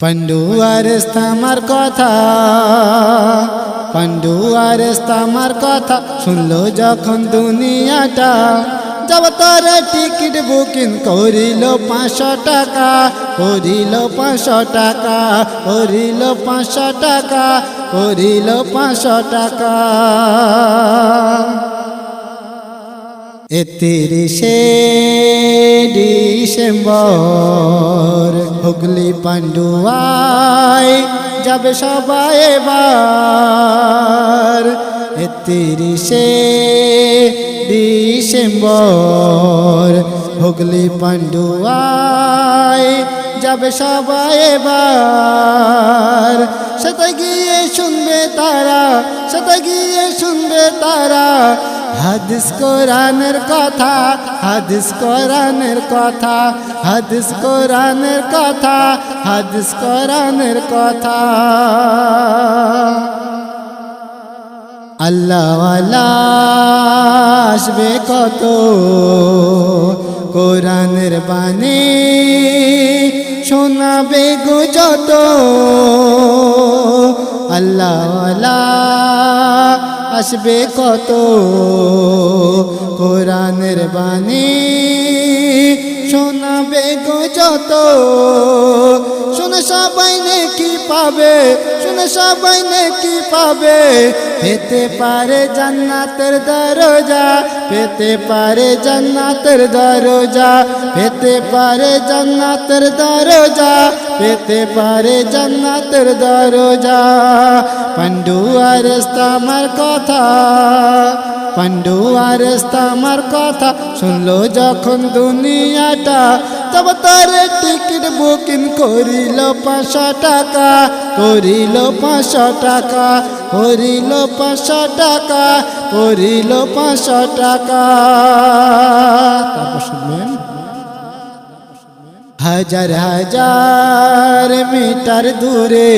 পান্ডুয়ার আমার কথা, পান্ডুয়ার আমার কথা শুনলো যখন দুনিয়াটা, যাব তোর টিকিট বুকিং করিল 500 টাকা, করিল 500 টাকা, করিল 500 টাকা, করিল 500 টাকা। 31শে ডিসেম্বর হুগলি পান্ডুয়ায় যাবে সবাই এবার। 31শে ডিসেম্বর হুগলি পান্ডুয়ায় যাবে সবাই এবার। সেটা গিয়ে শুনবে তারা, সেটা গিয়ে শুনবে তারা হাদিস কোরআনের কথা, হাদিস কোরআনের কথা, হাদিস কোরআনের কথা, হাদিস কোরআনের কথা। আল্লাহওয়ালা আসবে কত, কোরআনের বাণী শোনাবে গো যত। আল্লাহওয়ালা আসবে কত, কোরআনের বাণী শোনাবে গো যত। শুনে সবাই নেকি পাবে, শুনে সবাই নেকি পাবে, পেতে পারে জান্নাতের দরজা, পেতে পারে জান্নাতের দরজা, পেতে পারে জান্নাতের দরজা, পেতে পারে জান্নাতের দরজা। পান্ডুয়ার আমার কথা, পান্ডুয়ার আমার কথা শুনলো যখন দুনিয়াটা, তব তার টিকিট বুকিং করিল 500 টাকা, করিল 500 টাকা, করিল 500 টাকা, করিল 500 টাকা। তারপর শুনবেন হাজার হাজার মিটার দূরে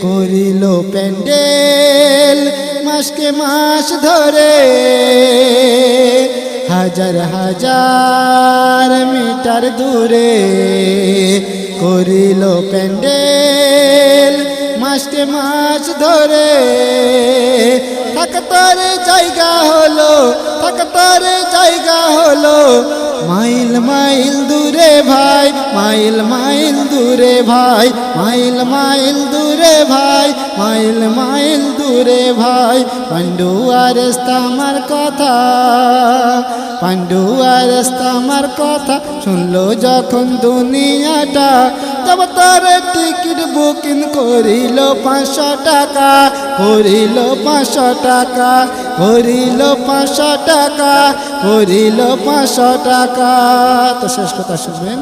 করিল প্যান্ডেল মাসকে মাস ধরে। হাজার হাজার মিটার দূরে করিল প্যান্ডেল মাসকে মাস ধরে। থাকতার জায়গা হলো, থাকতার জায়গা হলো মাইল মাইল দূরে ভাই, মাইল মাইল দূরে ভাই, মাইল মাইল দূরে ভাই, মাইল মাইল দূরে ভাই। পান্ডুয়ার আমার কথা, পান্ডুয়ার আমার কথা শুনলো যখন দুনিয়াটা, তব তার টিকিট বুকিং করিল 500 টাকা, করিল 500 টাকা, করিল 500 টাকা, করিল 500 টাকা। তো শেষ কথা শুনবেন।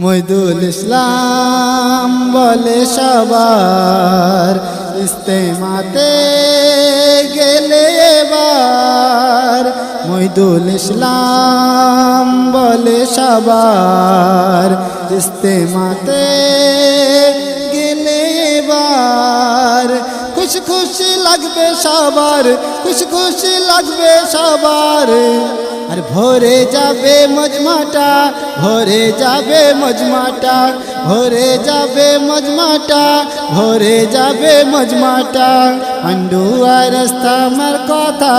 মইদুল ইসলাম বলে সবার ইস্তেমাতে গেলে এবার। মইদুল ইসলাম বলে সবার ইস্তেমাতে গেলে এবার। খুশি খুশি লাগবে সবার, খুশি খুশি লাগবে সবার। আর ভরে যাবে মজমাটা, ভরে যাবে মজমাটা, ভরে যাবে মজমাটা, ভরে যাবে মজমাটা। পান্ডুয়ার আমার কথা।